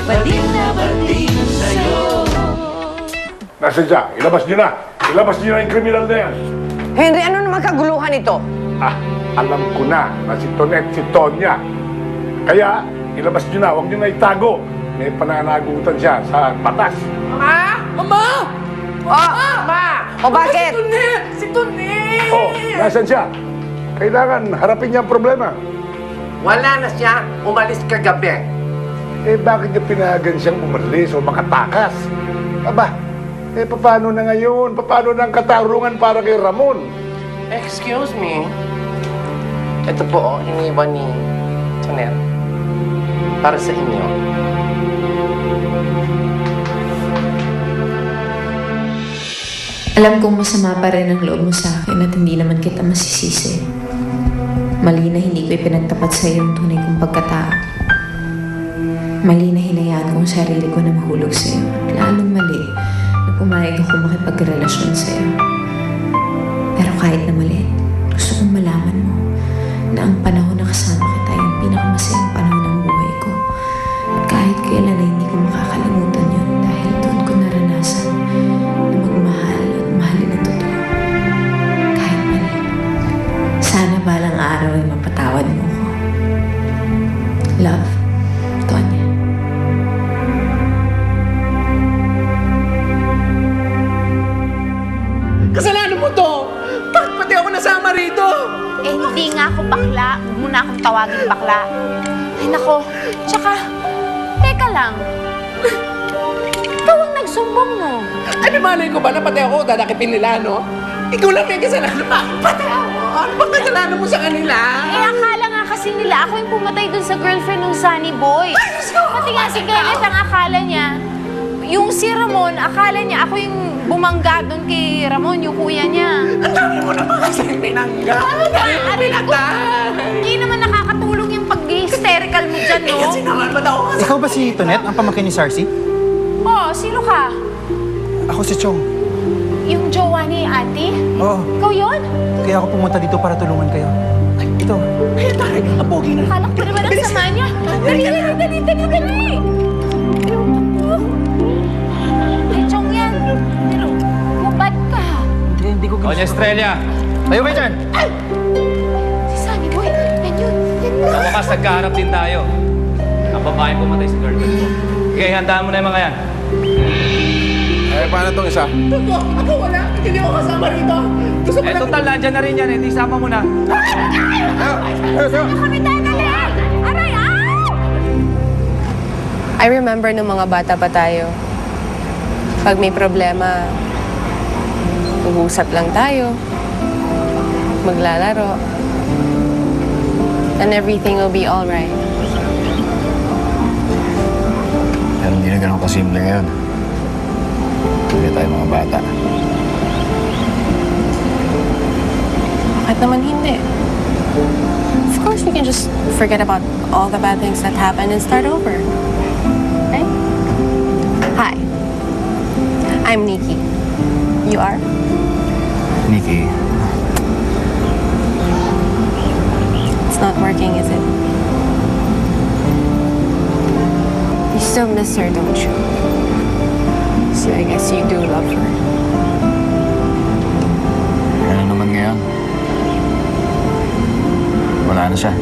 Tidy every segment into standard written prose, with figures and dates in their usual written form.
bading na bading sa'yo. Nasaan siya? Ilabas niyo na! Ilabas niyo na yung kriminal na yan! Henry, ano naman kaguluhan ito? Alam ko na si Tonet, si Tonya. Kaya, ilabas niyo na, huwag niyo na itago. May pananagutan siya sa batas. Ma? Mama! Ma! O bakit? Si Tonet! Oh, nasaan siya? Kailangan harapin niya ang problema. Wala na siya. Umalis kagabi. Bakit niya pinayagan siyang umalis o makatakas? Aba, paano na ngayon? Paano na ang katarungan para kay Ramon? Excuse me. Ito po, iniwan ni Chanel. Para sa inyo. Alam kong masama pa rin ang loob mo sa akin at hindi naman kita masisisi. Mali na hindi ko ipinagtapat sa iyo ang tunay kong pagkatao. Mali na hinayaan ko ang sarili ko na mahulog sa iyo. At lalong mali na pumayag ako makipagrelasyon sa iyo. Pero kahit na mali, gusto kong malaman mo na ang panahon na kasama kita ay ang pinakamasayang panahon ng buhay ko. At kahit kailan ay hindi ko makakalimutan yun dahil doon ko naranasan na magmahal at mahalin na totoo. Kahit mali. Sana balang araw ay mapatawad mo ko. Love, Tonya. Kasalanan mo to! Bakit pati ako nasama rito? Eh, hindi nga ako bakla. Huwag mo na akong tawagin bakla. Ay, nako. Tsaka, teka lang. Ikaw ang nagsumbong, no? Ay, malay ko ba na pati ako dadakipin nila, no? Ikaw lang may kasalanan. Bakit pati ako? Ano bang kasalanan mo sa kanila? Eh, akala nga kasi nila ako yung pumatay dun sa girlfriend ng Sunny Boy. Pati nga si Kenneth ang akala niya. Yung si Ramon, akala niya ako yung bumangga dun kay Ramon, yung kuya niya. Ang dami mo naman kasi pinangga. Ang dami mo pinangga. Hindi naman nakakatulong yung pag-hysterical mo dyan, no? Kasi naman ba't ako kasama? Ikaw ba si Tonet, ang pamangkin ni Sarcy? Oh, sino ka? Ako si Chong. Yung jowa ni Ate? Oo, Ikaw yun? kaya ako pumunta dito para tulungan kayo. Ay, ito. Ay, tayo. Ang pogi na. Akala ko naman ang sama niya. Dali! Ay, Chong yan. Pero, mabad ka. Hindi ko Doña Estrella, Tayo kayo dyan! Si Sunny Boy, yan yun. sa wakas nagkaharap din tayo. Ang babae pumatay sa girlfriend ko. Okay, handaan mo na yung mga yan. Paano itong isa? Ako wala. Hindi ako kasama rito. Gusto ko Eh, total, nandyan na rin yan. Hindi sama mo na. Kami tayo dali! Aray, I remember nung mga bata pa tayo. Pag may problema, mag-uusap lang tayo. Maglalaro. And everything will be alright. Pero hindi na ganun kasimple ngayon. Hindi tayo mga bata. Bakit naman hindi? Of course, we can just forget about all the bad things that happened and start over. Right? Hi. I'm Nikki. You are? Nikki, It's not working, is it? You still miss her, don't you? So I guess you do love her. ano naman ngayon? Wala na siya.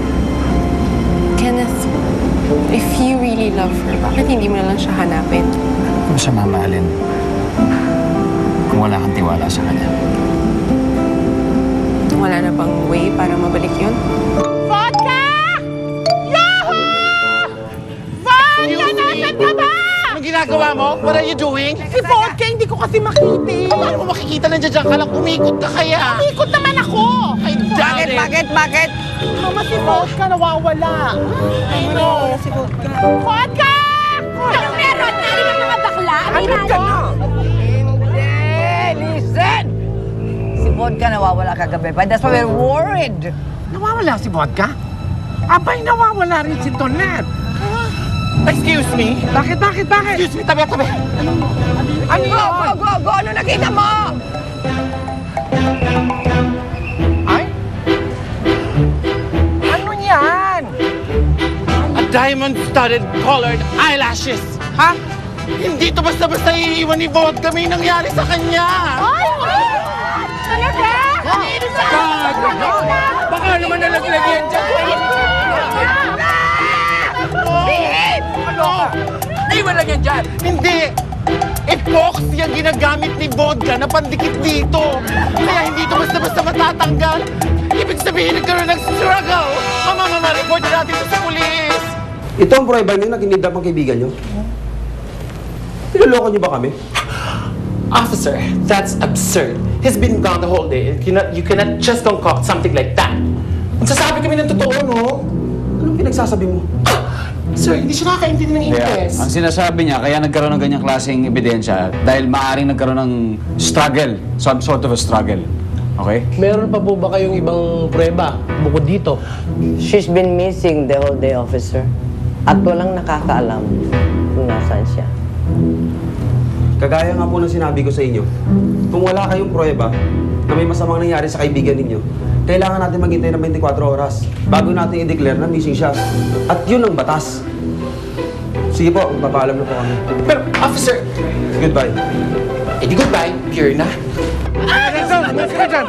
Kenneth, if you really love her, bakit hindi mo na lang siya hanapin? Ano siya mamahalin? Kung wala kang tiwala sa kanya. Wala na bang way para mabalik yun? Vodka! Yahoo! Vodka, nasan ka ba? Anong ginagawa mo? What are you doing? Si Vodka, hindi ko kasi makita. Paano mo makikita? Nandiyan ka lang. Umikot ka kaya. Umikot naman ako. I doubt it. Bakit? Mama, si Vodka nawawala. Ano? Si Vodka. Vodka! Anong meron? Narinig ang mga bakla? Ano ka na? Hindi! Listen! Si Vodka nawawala kagabi pa. That's why we're worried. Nawawala si Vodka? Abay, nawawala rin si Tonet. Excuse me? Bakit? Excuse me, tabi. Ano yun? Go! Ano nakita mo? Ay? Ano yan? At diamond-studded colored eyelashes. Ha? Hindi to basta-basta iiwan ni Vodka. May nangyari sa kanya. Talaga? Baka naman nalaglag yan dyan. Ano? Naiwan lang yan dyan. Hindi. Epoxy ang ginagamit ni Vodka na pandikit dito. Kaya hindi ito basta-basta matatanggal. Ibig sabihin nagkaroon ng struggle. Mama, report na natin ito sa pulis. Ito ang prueba niyo na kinidnap ang kaibigan niyo? Niloloko niyo ba kami? Officer, that's absurd. He's been gone the whole day. You cannot just concoct something like that. Magsasabi kami ng totoo, no? Anong pinagsasabi mo? Sir, hindi siya nakakaintindi ng Ingles. Ang sinasabi niya, kaya nagkaroon ng ganyang klaseng ebidensya dahil maaaring nagkaroon ng struggle, some sort of a struggle. Okay? Meron pa po ba kayong ibang prueba bukod dito? She's been missing the whole day, officer. At walang nakakaalam kung nasaan siya. Kagaya nga po ng sinabi ko sa inyo, kung wala kayong prueba na may masamang nangyari sa kaibigan ninyo, kailangan natin maghintay ng 24 oras bago natin i-declare na missing siya. At yun ang batas. Sige po, magpapaalam na po kami. Pero, officer, Goodbye. edi goodbye, pure na. Ano? Ano ka dyan?